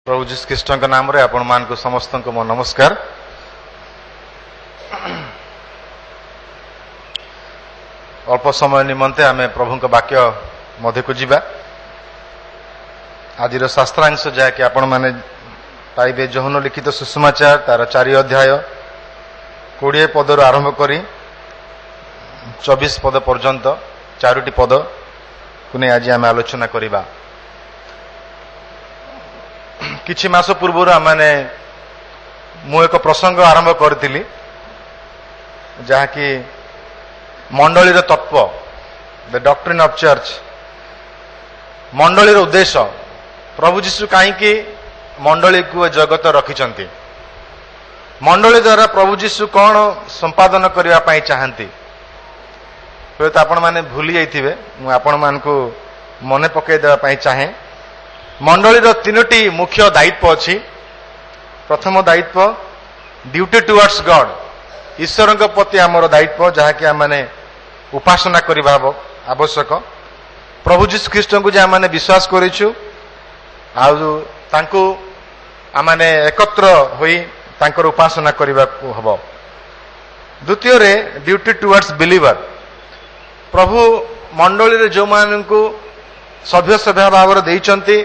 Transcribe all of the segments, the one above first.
प्रभु जीसु ख्रीष्ट नाम रे आपण मान को समस्त को मो नमस्कार। अल्प समय निमंते आमे प्रभु वाक्य मध्य को जीवा। आज शास्त्रांश जहाँकि आपण माने पाइबे जौन लिखित सुसमाचार तार 4 अध्याय 20 पदर आरंभ करी 24 पद पर्यंत 4टी पद को नहीं आज आम आलोचना करिबा। किछि मास पूर्व आमने मु एक प्रसंग आरंभ करथिली जहाँकि मंडलीर तत्व द डॉक्ट्रिन ऑफ चर्च, मंडलीर उद्देश्य, प्रभु जीशु कहीं मंडली को जगत रखिछंती, मंडली द्वारा प्रभु जीशु कौन संपादन करने पाई चाहती। तो आपण माने भूली जाइथिबे, मु आपण मान को मने पकई देबा पाई चाहे। मंडलीर 3टी मुख्य दायित्व अछि। प्रथम दायित्व ड्यूटी टुवर्ड्स गॉड, ईश्वर प्रति आमर दायित्व जहाँकि आमने उपासना करबा आवश्यक। प्रभु जीशु ख्रीष्ट को जे आमने विश्वास करिछु आ तांको आमने एकत्र होई तांकर उपासना करबा को हबो। द्वितीय रे ड्यूटी टुवर्ड्स बिलीवर, प्रभु मंडली रे जो माननकु सभ्य सभ्य भाव देइचंती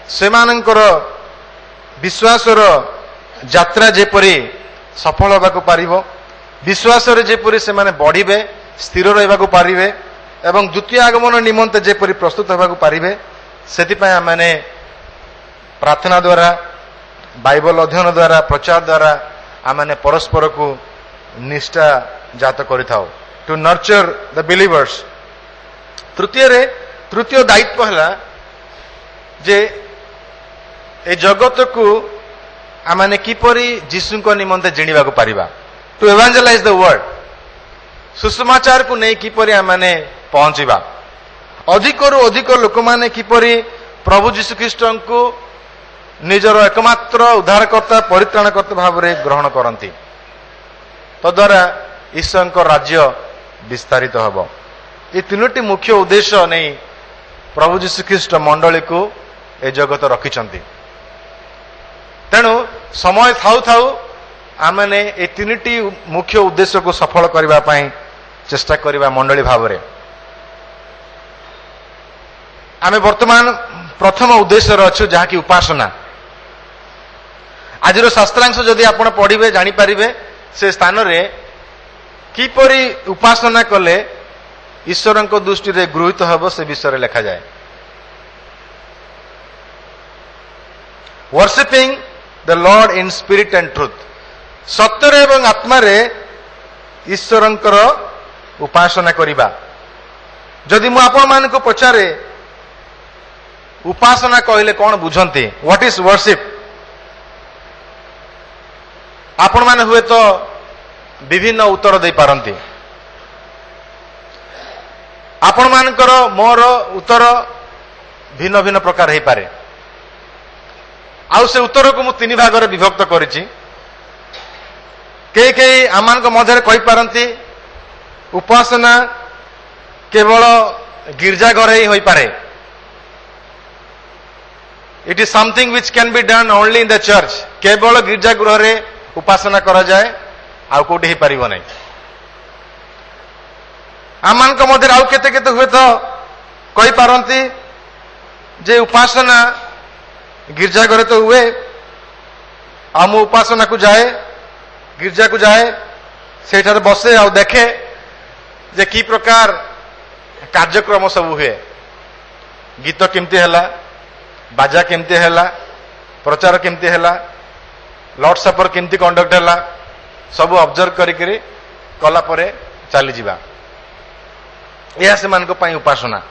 सेमानंकर विश्वासर यात्रा जेपरी सफल होबाकु पारिबो, विश्वासरे जेपरी से माने बढ़िबे, स्थिर रहबाकु पारिबे एवं द्वितीय आगमन निमंते जेपरी प्रस्तुत होबाकु पारिबे, सेति पय आमने प्रार्थना द्वारा, बाइबल अध्ययन द्वारा, प्रचार द्वारा आमने परस्पर को निष्ठा जात करिथाओ, टू नर्चर द बिलीवर्स। तृतीय दायित्व है जे ए जगत को आमने किपरि जीशु को निमंते जिणिबा को पारिबा, टू एवांजेलाइज द वर्ल्ड, सुसमाचार को नहीं किपरि आमने पहुंचीबा, अधिकरु अधिक लोक माने किपरि प्रभु जीशु ख्रीष्ट को निजर एकमात्र उद्धारकर्ता परित्राणकर्ता भाव में ग्रहण करती, तद्वारा ईश्वर को राज्य विस्तारित हब। ये 3टी मुख्य उद्देश्य नहीं प्रभु जीशु ख्रीष्ट मंडली को ए जगत रखिछंती। तेणु समय थाउ थाउ आमने ए 3टी मुख्य उद्देश्य को सफल करबा पाई चेष्टा करबा मंडली भाव में। आमे वर्तमान प्रथम उद्देश्य अच्छु जहाँकि उपासना। आज शास्त्रांश जदि आपण पढ़िबे जानि पारिबे से स्थान रे किपरि उपासना कले ईश्वर दृष्टि रे गृहीत हब से विषय लिखा जाए। Worshipping the lord in spirit and truth, सत्यर एवं आत्मा रे ईश्वरंकर उपासना करिबा। जदि मु आपण मान को पचारे उपासना कहले कौन बुझंती, व्हाट इज वर्शिप, आपण माने हुए तो विभिन्न उत्तर दे पारंती। आपण मानकर मोर उत्तर भिन्न भिन्न प्रकार हे पारे। आउ से उत्तर को मु 3 भाग रे विभक्त करिछि। के आमान को मध्य कहि पारंती उपासना केवल गिरजा घर ही होई पारे, it is something which can be done only in the church, केवल गिरजा गृह रे उपासना करा जाए आउ कोठी ही पारिबो नै। आमान को मध्य आउ केते केते हुए तो कहि पारंती जे उपासना गिरजा घरे तो हुए, आ मु उपासना को जाए, गिरजा को जाए, सेठारे बसे आ देखे जे की प्रकार कार्यक्रम सब हुए, गीत केमती हैला, बाजा केमती हैला, प्रचार केमती हैला, लॉर्ड सपर केमती कंडक्ट हैला, सब ऑब्जर्व करिकरी कला परे चली जिबा। यह से मान को पाई उपासना।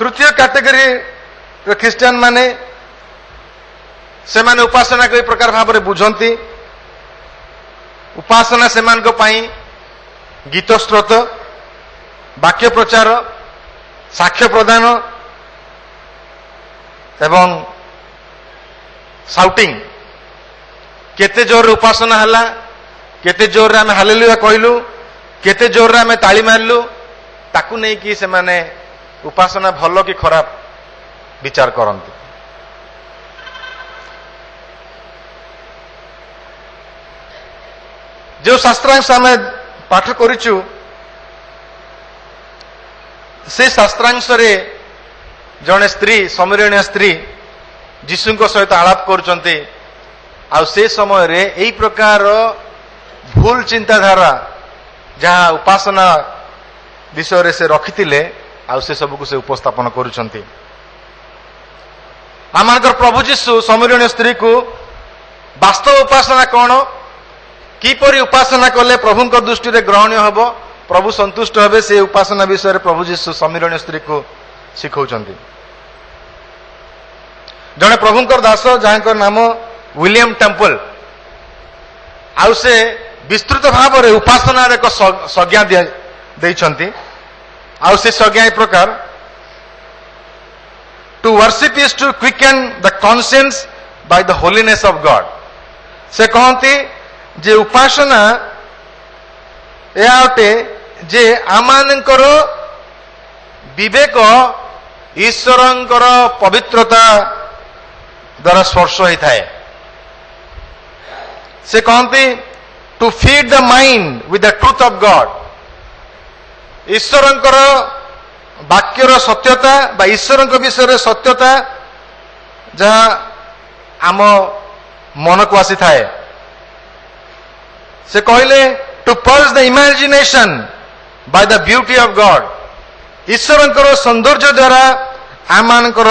तृतीय कैटेगरी ख्रिस्टियन माने से माने उपासना कोई प्रकार भाव में बुझंती। उपासना से मान को पाई गीत स्त्रोत, वाक्य प्रचार, साक्ष्य प्रदान एवं साउटिंग, केते जोर उपासना हला, केते जोर रे आमे हालेलुया कहलु, केते जोर रे आमे ताली मारलु, ताकू नहीं कि से माने उपासना भल कि खराब विचार करते। जो शास्त्रांश आम पाठ करूँ से शास्त्रांश रे जड़े स्त्री समरणीय स्त्री जीशु सहित आलाप करुचंती आ से समय रे एई प्रकार भूल चिंताधारा जहाँ उपासना विषय रे से रखिथिले आ से सबको से उपस्थापन करुचंती। आमानकर प्रभु जीशु समरणीय स्त्री को वास्तव उपासना कौन किपरि उपासना कले प्रभुंकर दृष्टि रे ग्रहणीय हब प्रभु संतुष्ट हेबे से उपासना विषय रे प्रभु जीशु समरणीय स्त्री को शिखौचंती। जड़े प्रभुंकर दास जहाँकर नाम विलियम टेम्पल आउ से विस्तृत भाव में उपासना एक संज्ञा देइछंती। आउ से संज्ञा ए प्रकार to worship is to quicken the conscience by the holiness of God. से कहती जे उपासना एटे जे आमानकर विवेक ईश्वरंकर पवित्रता द्वारा स्पर्श होता है। से कहती to feed the mind with the truth of God. ईश्वरंकर वाक्यर सत्यता बा ईश्वर विषय सत्यता जहाँ आम मन को आसी थाए। से कहले to purge the imagination by the beauty of God. ईश्वरंकर सौंदर्य द्वारा आमानकर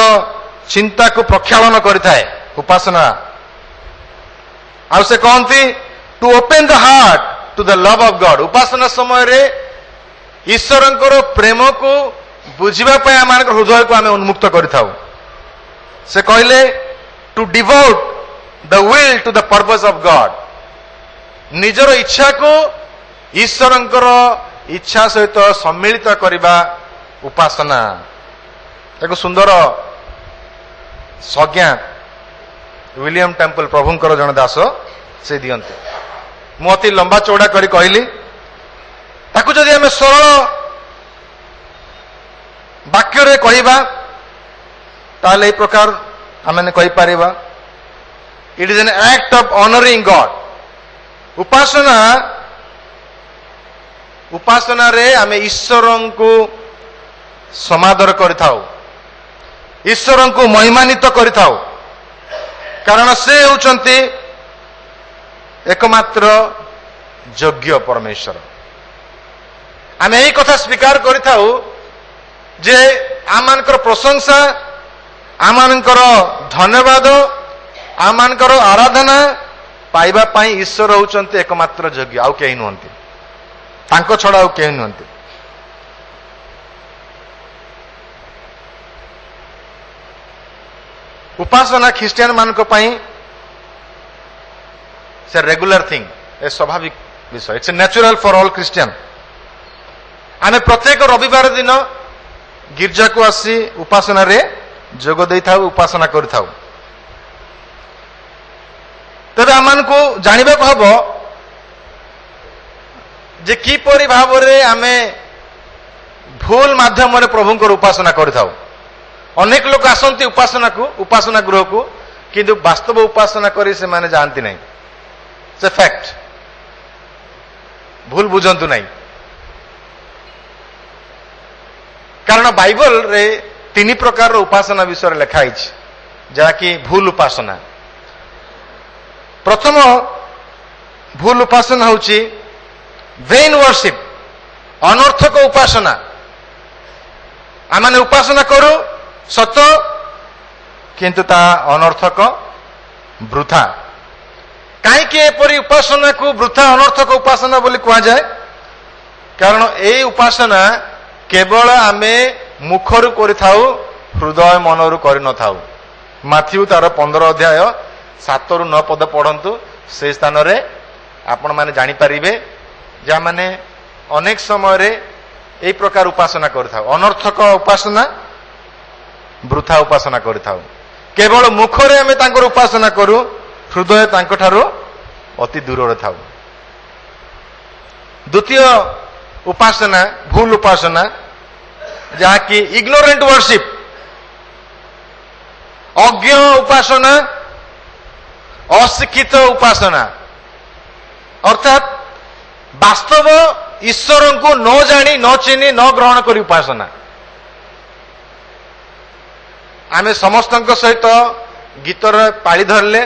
चिंता को प्रक्षालन करिथाए उपासना। आ से कहती to open the heart to the love of God. उपासना समय रे ईश्वरंकर प्रेम को बुझिबा पय आमानकर हृदय को आमे उन्मुक्त करिथाउ। से कहले to devote the will to the purpose of God. निजर इच्छा को ईश्वरंकर इच्छा सहित सम्मिलित करिबा उपासना। एक सुंदर संज्ञा विलियम टेम्पल प्रभुंकर जन दास से दियंते। मु अति लंबा चौड़ा करी कहली ताकू जदि आमे सरल वाक्य रे कहिबा ताले ए प्रकार आमे कहि परिबा it is an act of honouring God. उपासना रे आमे ईश्वरन को समादर करिथाउ ईश्वरन को महिमान्वित करिथाउ कारण से होचंती एकमात्र योग्य परमेश्वर। आमे एही कथा स्वीकार करिथाउ जे आमानकर प्रशंसा आमानकर धन्यवाद आमानकर आराधना पाइबा पाई ईश्वर होचंती एकमात्र योग्य आउ केही नुहंती तांको छड़ा आउ केही नुहंती। उपासना ख्रिस्टियन मानक पाई से रेगुलर थिंग ए स्वाभाविक विषय। It's natural for all Christian. आमे प्रत्येक रविवार दिन गिरजा को आसी उपासना रे जोग देई थाउ उपासना करि थाउ। तबे आमान को जानिबा को हबो जे किपरि भाव रे आमे भूल माध्यम रे प्रभु को उपासना करि थाउ। अनेक लोग आसंती उपासना गृह को किंतु वास्तव उपासना करी से माने जानती नहीं। से फैक्ट भूल बुझंतु नहीं। कारण बाइबल रे तीन प्रकार उपासना विषय लिखाई जहाँकि भूल उपासना। प्रथम भूल उपासना होची वेन वर्शिप अनर्थक उपासना। आमाने उपासना करू सत किंतु ता अनर्थक वृथा। कहीं एपरी उपासना को वृथा अनर्थक उपासना बोली कहा जाए कारण ए उपासना केवल आमे मुखरु करिथाउ हृदय मनरु करि न थाउ। माथ्यू तार 15 अध्याय 7 रु 9 पद पढ़ंतु से स्थान रे आपण माने जानि परिबे जा माने अनेक समय रे ए प्रकार उपासना करिथाउ अनर्थक उपासना वृथा उपासना करिथाउ। केवल मुखरे आमे तांकर उपासना करू हृदय तांको ठारो अति दूर रे थाउ। द्वितीय उपासना भूल उपासना जहाँ की इग्नोरेंट वर्शिप अज्ञ उपासना, अशिक्षित उपासना, अर्थात वास्तव ईश्वर को न जानी न चिनी न ग्रहण करी उपासना। आमे समस्त सहित गीतर पाଳି धरले,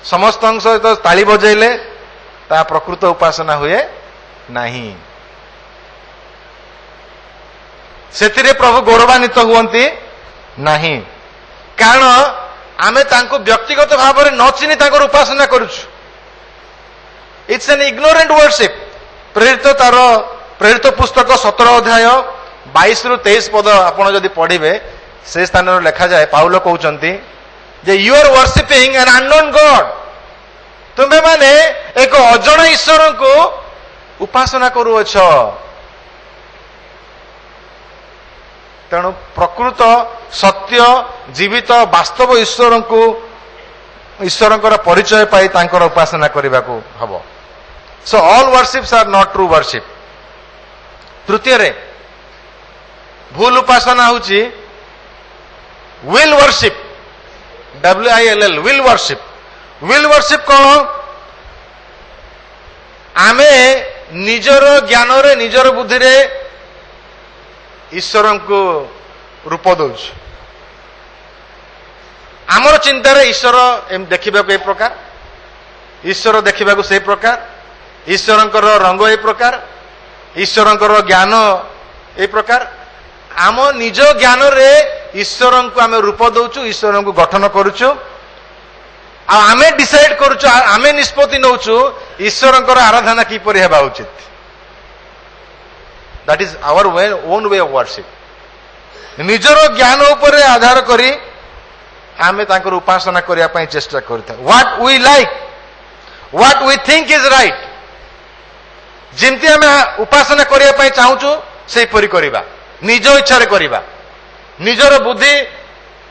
समस्त सहित ताली बजेले, ता प्रकृत उपासना हुए नहीं। सेथिरे प्रभु गौरवान्वित हुअन्ति नहीं, कारण आमे तांको व्यक्तिगत भाव में न चिनी तांकर उपासना करुछु। It's an ignorant worship. प्रेरित पुस्तक 17 अध्याय 22 रु 23 पद आपण जदि पढ़िबे, से स्थान लिखा जाए, पाउल कहउचंती जे you are worshipping an unknown God, तुम्हें माने एक अजण ईश्वर को उपासना करुअछ। तेणु प्रकृत सत्य जीवित वास्तव ईश्वर को ईश्वर परिचय पाई तांकर उपासना करने को हब। So all worships are not true worship. तृतीय रे भूल उपासना होची will worship, WILL, will worship. Will worship कौन? आमे निजर ज्ञान रे निजर बुद्धि रे ईश्वर को रूप दौच। आमर चिंतार ईश्वर देखा ए प्रकार, ईश्वर देखा से प्रकार, ईश्वर रंग ए प्रकार, ईश्वर ज्ञान ए प्रकार। आम निज ज्ञान रे ईश्वर को आम रूप दौचु, ईश्वर को गठन करुचु, आमे डिसाइड करुचु, आमे निष्पत्ति नौचु ईश्वर आराधना किपरि हेबा उचित। That is our own way of worship. निजर ज्ञान उपरे आधार करी आमे तांकर उपासना करिया पई चेष्टा करता। What we like, what we think is right, जिमती आमे उपासना करिया पई चाहूचु सेही परि करिबा, निज इच्छा रे करिबा, निजर बुद्धि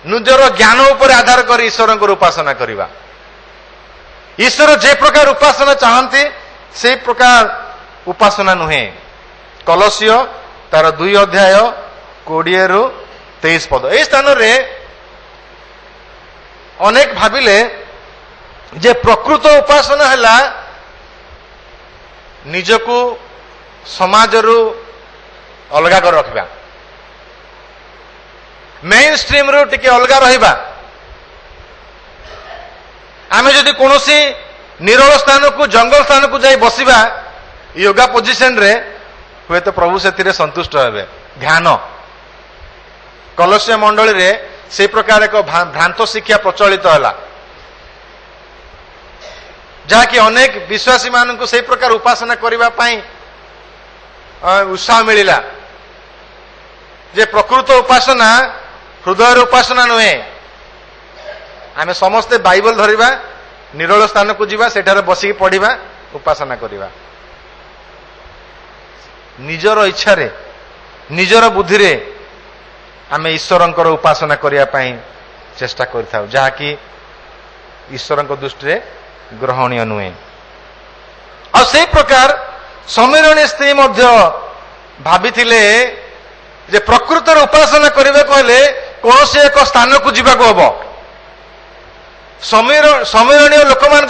निजर ज्ञान उपरे आधार करी ईश्वर को उपासना करिबा। ईश्वर जे प्रकार उपासना चाहती से प्रकार उपासना नुहे। कलसियो तार 2 अध्याय 20 रु 23 पद। ए स्थान रे अनेक भाविले जे प्रकृत उपासना हैला निजको समाज रु अलगा कर रखिबा, मेन स्ट्रीम रु टिके अलगा रहिबा। आमे जदि कोनोसी निरल स्थान को जंगल स्थान को जाई बसिबा योगा पोजिशन रे, हुए तो प्रभु से संतुष्ट हेबे। ध्यान कलस्य मंडली रे से प्रकार एक भ्रांत शिक्षा प्रचलित है, जहाँकि अनेक विश्वासी मान को से प्रकार उपासना करने पाई उत्साह मिला। जे प्रकृत उपासना हृदय उपासना नुहे। आमे समस्ते बाइबल धरिबा, निरल स्थान को जीवा, सेठारे बसिक पढ़िबा, उपासना करिबा। निजर इच्छा रे निजर बुद्धि रे आमे ईश्वरंकर उपासना करिया पई चेष्टा करथाउ, जहा कि ईश्वरंक दृष्टि रे ग्रहणीय नुहे। और से प्रकार समीरणी स्त्री मध्य भाबिथिले जे प्रकृत उपासना करबे कहले कौन से एक स्थान को जीवा को हबो। समीरणीय लोक मान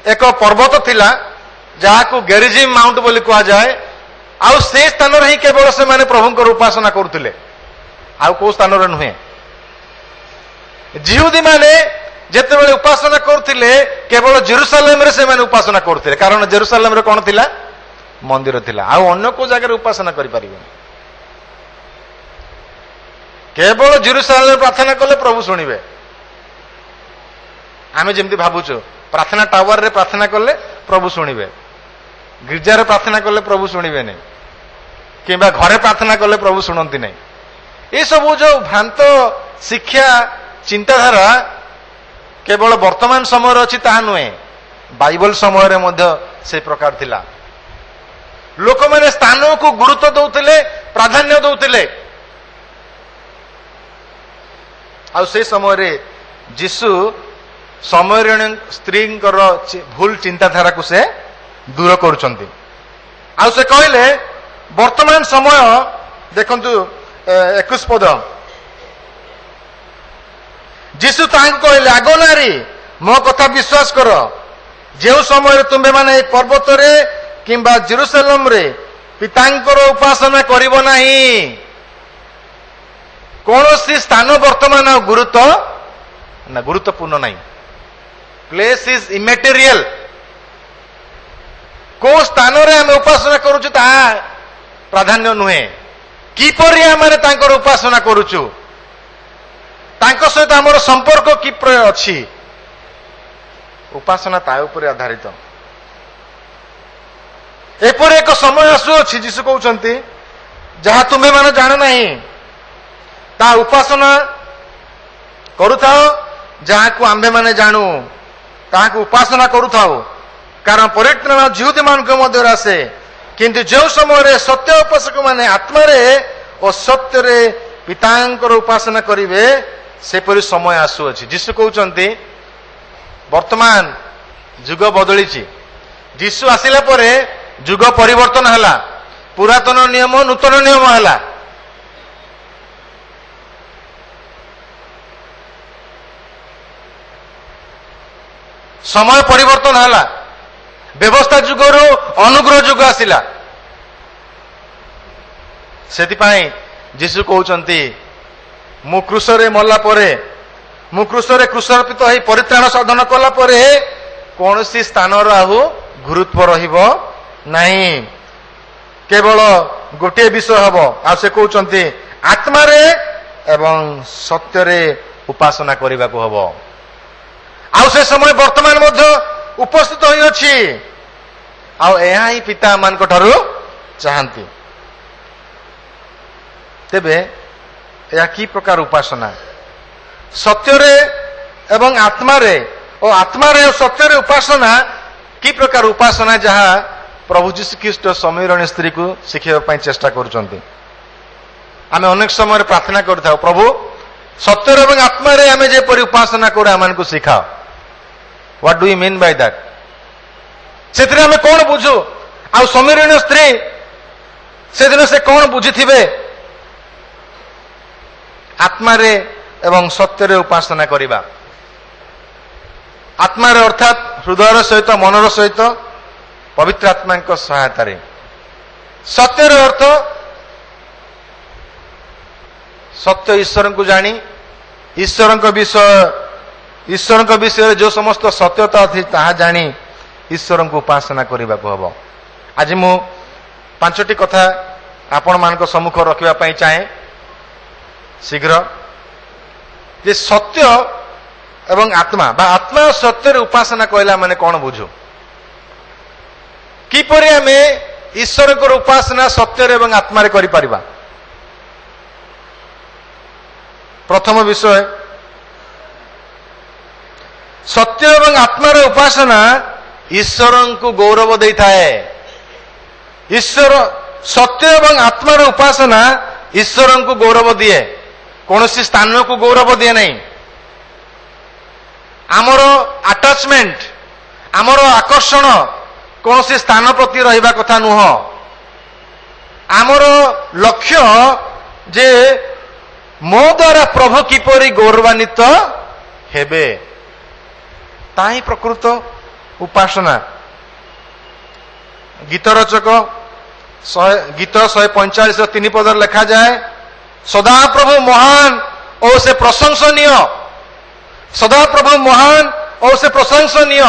एक पर्वत थिला जहा को गेरिजिम माउंट बोली कहा जाए। आउ से स्थान रे ही केवल से माने प्रभुंकर उपासना करथिले, आउ को स्थान रे नुहे। जिहुदी माने जेते बेले उपासना करथिले केवल जेरूसलेम रे से माने उपासना करथिले, कारण जेरूसलेम रे कोन थिला? मंदिर थिला। आउ अन्य को जगह उपासना करि परिबे। केवल जेरूसलेम प्रार्थना कले प्रभु शुणिबे। आमे जेमती भाबुचो प्रार्थना टावर रे प्रार्थना कले प्रभु शुणिबे, गिरजा रे प्रार्थना कले प्रभु शुणिबे नहीं, किंबा घरे प्रार्थना कले प्रभु शुणती नहीं। ये सब जो भ्रांत शिक्षा चिंताधारा केवल वर्तमान समय अच्छी ताहा नुहे, बाइबल समय रे मध्य से प्रकार थिला। लोक माने स्थानों को गुरुत्व दौथिले, प्राधान्य दौथिले। आ से समय रे जीसु समयरण स्त्री भूल चिंताधारा को से दूर करुचंती। आ से कहले वर्तमान समय देखंतु 21 पद, ଯୀଶୁ ତାଙ୍କୁ କହିଲେ, ଆଗ ନାରୀ ମୋ କଥା ବିଶ୍ୱାସ କର, ଯେଉଁ ସମୟରେ ତୁମେ ମାନେ ଏହି ପର୍ବତରେ କିମ୍ବା ଜେରୁସାଲେମରେ ପିତାଙ୍କର ଉପାସନା କରିବ ନାହିଁ। କୌଣସି ସ୍ଥାନ ବର୍ତ୍ତମାନ ଗୁରୁତ୍ୱପୂର୍ଣ୍ଣ ନାହିଁ। Place is immaterial. କୋଉ ସ୍ଥାନରେ ଆମେ ଉପାସନା କରୁଛୁ ତାହା ପ୍ରାଧାନ୍ୟ ନୁହେଁ। କିପରି ଆମେ ତାଙ୍କର ଉପାସନା କରୁଛୁ, ତାଙ୍କ ସହିତ ଆମର ସମ୍ପର୍କ କିପରି ଅଛି, ଉପାସନା ତା ଉପରେ ଆଧାରିତ। ଏପରି ଏକ ସମୟ ଆସୁଅଛି, ଯୀଶୁ କହୁଛନ୍ତି, ଯାହା ତୁମେ ମାନେ ଜାଣ ନାହିଁ ତା ଉପାସନା କରୁଥାଅ, ଯାହାକୁ ଆମ୍ଭେମାନେ ଜାଣୁ ତାହାକୁ ଉପାସନା କରୁଥାଉ। କାରଣ ପରିତ୍ରାଣ ଜିହୁଦୀମାନଙ୍କ ମଧ୍ୟରେ ଆସେ, କିନ୍ତୁ ଯେଉଁ ସମୟରେ ସତ୍ୟ ଉପାସକ ମାନେ ଆତ୍ମାରେ ଓ ସତ୍ୟରେ ପିତାଙ୍କର ଉପାସନା କରିବେ, ସେପରି ସମୟ ଆସୁଅଛି। ଯୀଶୁ କହୁଛନ୍ତି, ବର୍ତ୍ତମାନ ଯୁଗ ବଦଳିଛି। ଯୀଶୁ ଆସିଲା ପରେ ଯୁଗ ପରିବର୍ତ୍ତନ ହେଲା। ପୁରାତନ ନିୟମ ନୂତନ ନିୟମ ହେଲା। ସମୟ ପରିବର୍ତ୍ତନ ହେଲା। ବ୍ୟବସ୍ଥା ଯୁଗରୁ ଅନୁଗ୍ରହ ଯୁଗ ଆସିଲା। ସେଥିପାଇଁ ଯୀଶୁ କହୁଛନ୍ତି, ମୁଁ କ୍ରୁଶରେ ମଲା ପରେ, ମୁଁ କ୍ରୁଶରେ କ୍ରୁଶାର୍ପିତ ହୋଇ ପରିତ୍ରାଣ ସାଧନ କଲା ପରେ କୌଣସି ସ୍ଥାନର ଆଉ ଗୁରୁତ୍ୱ ରହିବ ନାହିଁ। କେବଳ ଗୋଟିଏ ବିଷୟ ହବ। ଆଉ ସେ କହୁଛନ୍ତି, ଆତ୍ମାରେ ଏବଂ ସତ୍ୟରେ ଉପାସନା କରିବାକୁ ହବ। ଆଉ ସେ ସମୟ ବର୍ତ୍ତମାନ ମଧ୍ୟ ଉପସ୍ଥିତ ହୋଇଅଛି। ଆଉ ଏହା ହିଁ ପିତା ମାନଙ୍କ ଠାରୁ ଚାହାନ୍ତି। ତେବେ ଏହା କି ପ୍ରକାର ଉପାସନା? ସତ୍ୟରେ ଏବଂ ଆତ୍ମାରେ ଓ ଆତ୍ମାରେ ଓ ସତ୍ୟରେ ଉପାସନା କି ପ୍ରକାର ଉପାସନା, ଯାହା ପ୍ରଭୁ ଯୀଶୁଖ୍ରୀଷ୍ଟ ସମୀରଣୀ ସ୍ତ୍ରୀକୁ ଶିଖିବା ପାଇଁ ଚେଷ୍ଟା କରୁଛନ୍ତି। ଆମେ ଅନେକ ସମୟରେ ପ୍ରାର୍ଥନା କରିଥାଉ, ପ୍ରଭୁ ସତ୍ୟରେ ଏବଂ ଆତ୍ମାରେ ଆମେ ଯେପରି ଉପାସନା କରୁ ଆମମାନଙ୍କୁ ଶିଖାଅ। What do you mean by that? ସେଥିରେ ଆମେ କଣ ବୁଝୁ? ଆଉ ସମୀରଣୀ ସ୍ତ୍ରୀ ସେଦିନ ସେ କଣ ବୁଝିଥିବେ? ଆତ୍ମାରେ ଏବଂ ସତ୍ୟରେ ଉପାସନା କରିବା। ଆତ୍ମାରେ ଅର୍ଥାତ୍ ହୃଦୟର ସହିତ, ମନର ସହିତ, ପବିତ୍ର ଆତ୍ମାଙ୍କ ସହାୟତାରେ। ସତ୍ୟର ଅର୍ଥ ସତ୍ୟ ଈଶ୍ୱରଙ୍କୁ ଜାଣି, ଈଶ୍ୱରଙ୍କ ବିଷୟରେ ଯେଉଁ ସମସ୍ତ ସତ୍ୟତା ଅଛି ତାହା ଜାଣି ଈଶ୍ୱରଙ୍କୁ ଉପାସନା କରିବାକୁ ହେବ। ଆଜି ମୁଁ 5ଟି କଥା ଆପଣମାନଙ୍କ ସମ୍ମୁଖ ରଖିବା ପାଇଁ ଚାହେଁ ଶୀଘ୍ର। ଯେ ସତ୍ୟ ଏବଂ ଆତ୍ମା ବା ଆତ୍ମା ସତ୍ୟରେ ଉପାସନା କହିଲା ମାନେ କଣ ବୁଝୁ? କିପରି ଆମେ ଈଶ୍ୱରଙ୍କର ଉପାସନା ସତ୍ୟରେ ଏବଂ ଆତ୍ମାରେ କରିପାରିବା? ପ୍ରଥମ ବିଷୟ, ସତ୍ୟ ଏବଂ ଆତ୍ମାର ଉପାସନା ଈଶ୍ୱରଙ୍କୁ ଗୌରବ ଦେଇଥାଏ। ସତ୍ୟ ଏବଂ ଆତ୍ମାର ଉପାସନା ଈଶ୍ୱରଙ୍କୁ ଗୌରବ ଦିଏ, କୌଣସି ସ୍ଥାନକୁ ଗୌରବ ଦିଏ ନାହିଁ। ଆମର ଆଟାଚମେଣ୍ଟ, ଆମର ଆକର୍ଷଣ କୌଣସି ସ୍ଥାନ ପ୍ରତି ରହିବା କଥା ନୁହଁ। ଆମର ଲକ୍ଷ୍ୟ ଯେ ମୋ ଦ୍ୱାରା ପ୍ରଭୁ କିପରି ଗୌରବାନ୍ୱିତ ହେବେ, ତାହା ହିଁ ପ୍ରକୃତ ଉପାସନା। ଗୀତ ରଚକ ଗୀତ 145 3 ପଦରେ ଲେଖାଯାଏ, ସଦାପ୍ରଭୁ ମହାନ ଓ ସେ ପ୍ରଶଂସନୀୟ, ସଦାପ୍ରଭୁ ମହାନ ଓ ସେ ପ୍ରଶଂସନୀୟ,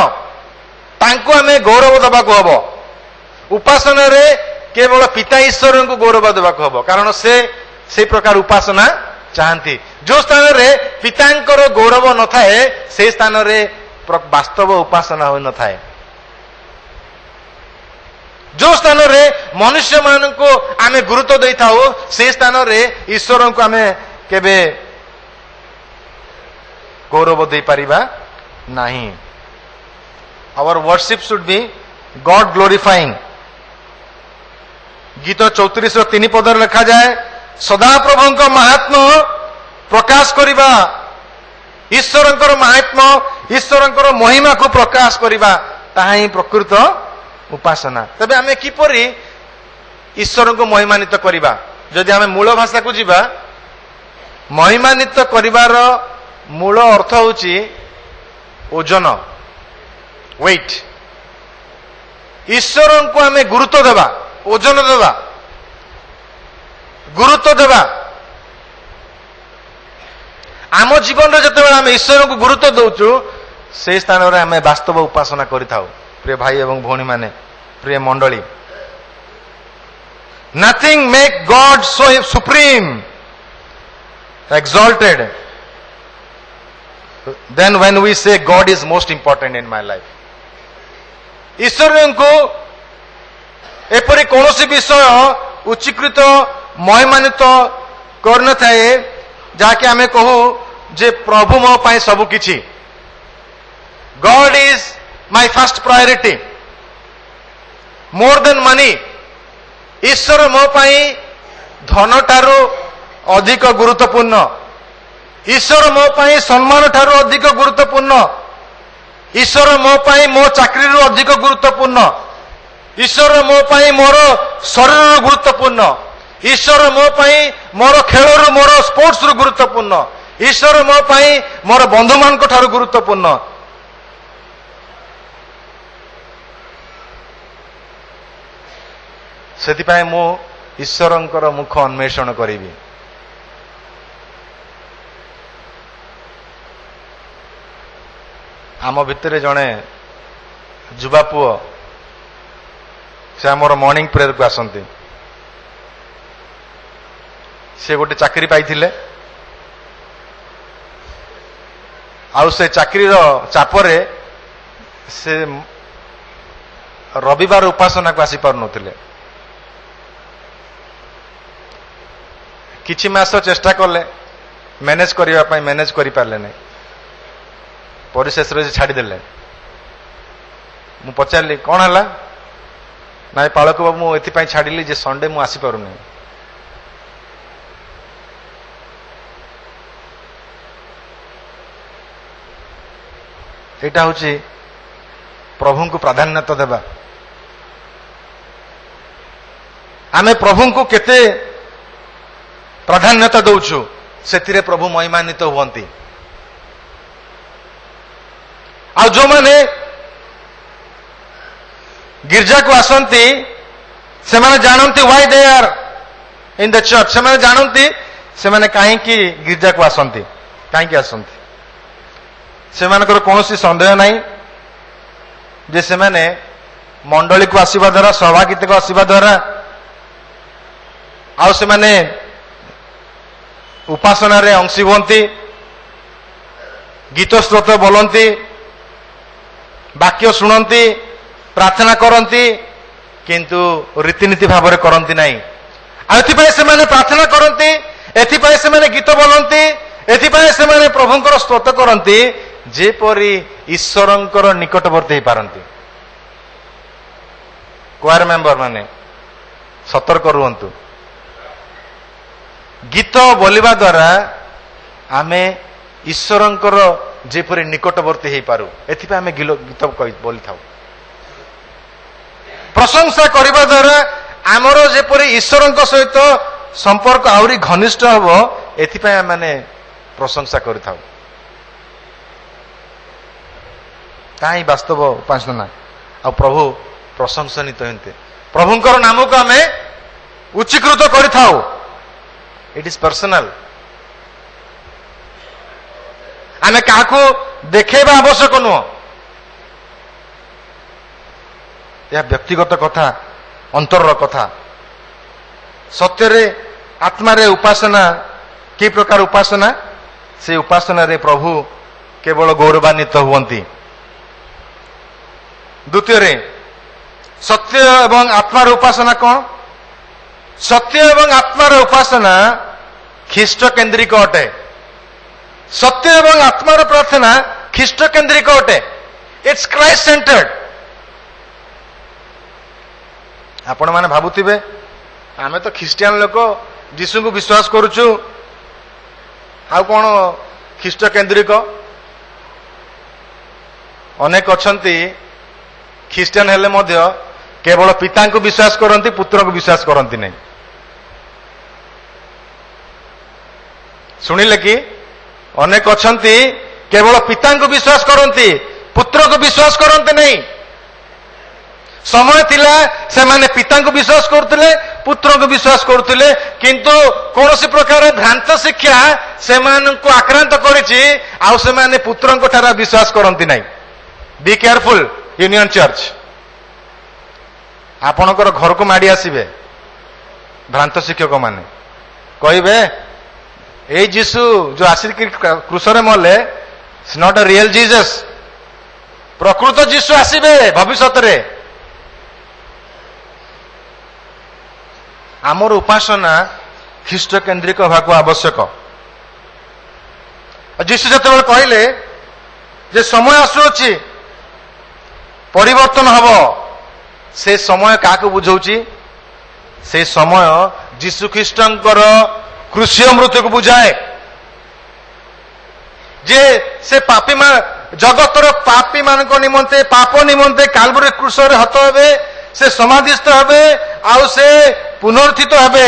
ତାଙ୍କୁ ଆମେ ଗୌରବ ଦେବାକୁ ହବ। ଉପାସନାରେ କେବଳ ପିତା ଈଶ୍ୱରଙ୍କୁ ଗୌରବ ଦେବାକୁ ହବ, କାରଣ ସେ ସେଇ ପ୍ରକାର ଉପାସନା ଚାହାନ୍ତି। ଯୋଉ ସ୍ଥାନରେ ପିତାଙ୍କର ଗୌରବ ନଥାଏ ସେହି ସ୍ଥାନରେ ବାସ୍ତବ ଉପାସନା ହୋଇନଥାଏ। ଯୋଉ ସ୍ଥାନରେ ମନୁଷ୍ୟମାନଙ୍କୁ ଆମେ ଗୁରୁତ୍ୱ ଦେଇଥାଉ ସେହି ସ୍ଥାନରେ ଈଶ୍ୱରଙ୍କୁ ଆମେ କେବେ ଗୌରବ ଦେଇପାରିବା ନାହିଁ। Our worship should be God glorifying. ଗୀତ 34 3 ପଦରେ ଲେଖାଯାଏ, ସଦାପ୍ରଭୁଙ୍କ ମାହାତ୍ମ୍ୟ ପ୍ରକାଶ କରିବା, ଈଶ୍ୱରଙ୍କର ମାହାତ୍ମ୍ୟ, ଈଶ୍ୱରଙ୍କର ମହିମାକୁ ପ୍ରକାଶ କରିବା, ତାହା ହିଁ ପ୍ରକୃତ ଉପାସନା। ତେବେ ଆମେ କିପରି ଈଶ୍ୱରଙ୍କୁ ମହିମାନ୍ୱିତ କରିବା? ଯଦି ଆମେ ମୂଳ ଭାଷାକୁ ଯିବା, ମହିମାନ୍ୱିତ କରିବାର मूल अर्थ होची ओजन, वेट। ईश्वर को आम गुरुत्व देवा, ओजन देवा, गुरुत्व देवा। आम जीवन जिते आम ईश्वर को गुरुत्व दौचु से स्थान में आम वास्तव उपासना करिथाउ। प्रिय भाई एवं भौणी माने, प्रिय मंडली, nothing make God so supreme exalted then when we say God is most important in my life। ईश्वर को एपरी कौन सी विषय उच्चीकृत महिमान्वित कर न थाए जाके आमे कहू जे प्रभु मो पाई सबु किछि। God is my first priority more than money। ईश्वर मो पाई धन ठारू अधिक गुरुत्वपूर्ण, ईश्वर मो पाई सम्मान ठारू अधिक गुरुत्वपूर्ण, ईश्वर मो पाई मो चाकरी रु अधिक गुरुत्वपूर्ण, ईश्वर मो पाई मोर शरीर गुरुत्वपूर्ण, ईश्वर मो पाई मोर खेल रु मोर स्पोर्ट्स रु गुरुत्वपूर्ण, ईश्वर मो पाई मोर बंधु मान ठारू गुरुत्वपूर्ण। सेतिपाई मु ईश्वरंकर मुख अन्वेषण करिबी। आम भितर जड़े जुवा पुओ से आमर मॉर्निंग प्रेयर को आसती। से गोटे चाकरी पाइथिले, आउ से चाकरी चापरे से रविवार उपासना को आसी पार नथिले। किछि मास चेष्टा कले मैनेज करिया पई, मैनेज करि पारले नै, परिशेष से छाड़देले। मु पचारि कौन है ना पालक बाबू मुझे छाड़ी जे संडे मु आसी पारुनी। एटा होची प्रभु को प्राधान्यता देवा। आमे प्रभु को केते प्राधान्यता दौचु से प्रभु महिमान्वित हुअंती। आ जो माने गिरजा को आसंती से माने जानती why they are in the church. से माने जानती से माने काहे की गिरजा को आसंती, काहे की आसंती। से मानकर कौनसी संदेह नहीं जे से माने मंडली को आसीबा द्वारा, सहभागिता को आसीबा द्वारा, आ से माने उपासना रे अंशी हुअंती, गीत स्रोत बोलती, वाक्य शुणती, प्रार्थना करती, किंतु रीतिनीति भाव में करती नहीं। एथिपाई से माने प्रार्थना करती, एथिपाई से माने गीत बोलती, एथिपाई से माने प्रभुंकर स्तोत्र करती जेपरी ईश्वरंकर निकटवर्ती हो पारती। क्वायर मेंबर माने सतर्क रुहंतु। गीत बोलिबा द्वारा आमे ईश्वरंकर जेपरी निकटवर्ती हो पारू, एथिपाई आमे गीत बोली थाउ। प्रशंसा करने द्वारा आमर जेपरी ईश्वर सहित संपर्क आहरी घनिष्ठ हम, एथिपाई आमे प्रशंसा करि थाउ। ताही वास्तव उपासना आ प्रभु प्रशंसनित होते, प्रभुंकर नाम को आमे उच्चीकृत करि थाउ। It is personal. आमे काहाकू देखेबा आवश्यक नुह, यह व्यक्तिगत कथा, अंतर कथा। सत्य रे आत्मा रे उपासना कि प्रकार उपासना, से उपासना रे प्रभु केवल गौरवान्वित हुअंती। द्वितीय रे सत्य एवं आत्मार उपासना कौन? सत्य एवं आत्मार उपासना ख्रीष्ट केंद्रिक अटे। सत्य एवं आत्मार प्रार्थना ख्रीष्ट केंद्रिक अटे। It's Christ centred. आपण माने भाबुथिबे आमे तो ख्रिस्टियन लोक जीसु को विश्वास करूछु, आ कोन ख्रीष्ट केंद्रिक? अनेक अछंती ख्रिस्टियन हेले मध्य केवल पिता को विश्वास करती, पुत्र को विश्वास करती नहीं। शुणिले कि ଅନେକ ଅଛନ୍ତି କେବଳ ପିତାଙ୍କୁ ବିଶ୍ୱାସ କରନ୍ତି, ପୁତ୍ରକୁ ବିଶ୍ୱାସ କରନ୍ତି ନାହିଁ। ସମୟ ଥିଲା ସେମାନେ ପିତାଙ୍କୁ ବିଶ୍ୱାସ କରୁଥିଲେ, ପୁତ୍ରଙ୍କୁ ବିଶ୍ୱାସ କରୁଥିଲେ, କିନ୍ତୁ କୌଣସି ପ୍ରକାର ଭ୍ରାନ୍ତ ଶିକ୍ଷା ସେମାନଙ୍କୁ ଆକ୍ରାନ୍ତ କରିଛି, ଆଉ ସେମାନେ ପୁତ୍ରଙ୍କ ଠାରେ ବିଶ୍ୱାସ କରନ୍ତି ନାହିଁ। ବି କେୟାରଫୁଲ ୟୁନିୟନ ଚର୍ଚ୍ଚ। ଆପଣଙ୍କର ଘରକୁ ମାଡ଼ି ଆସିବେ ଭ୍ରାନ୍ତ ଶିକ୍ଷକ ମାନେ, କହିବେ ଏଇ ଯୀଶୁ ଯୋଉ ଆସିକି କ୍ରୁଶରେ ମଲେ, ଇଟ୍ସ ନଟ୍ ଅ ରିଏଲ ଜିଜସ୍। ପ୍ରକୃତ ଯୀଶୁ ଆସିବେ ଭବିଷ୍ୟତରେ। ଆମର ଉପାସନା ଖ୍ରୀଷ୍ଟ କେନ୍ଦ୍ରିକ ହେବାକୁ ଆବଶ୍ୟକ। ଯୀଶୁ ଯେତେବେଳେ କହିଲେ ଯେ ସମୟ ଆସୁଅଛି ପରିବର୍ତ୍ତନ ହବ, ସେ ସମୟ କାହାକୁ ବୁଝଉଛି? ସେ ସମୟ ଯୀଶୁ ଖ୍ରୀଷ୍ଟଙ୍କର କ୍ରୁଶୀୟ ମୃତ୍ୟୁକୁ ବୁଝାଏ। ଯେ ସେ ପାପୀ ଜଗତର ପାପୀ ମାନଙ୍କ ନିମନ୍ତେ, ପାପ ନିମନ୍ତେ କାଲବରୀ କ୍ରୁଶରେ ହତ ହେବେ, ସେ ସମାଧିସ୍ଥ ହେବେ, ଆଉ ସେ ପୁନରୁତ୍ଥିତ ହେବେ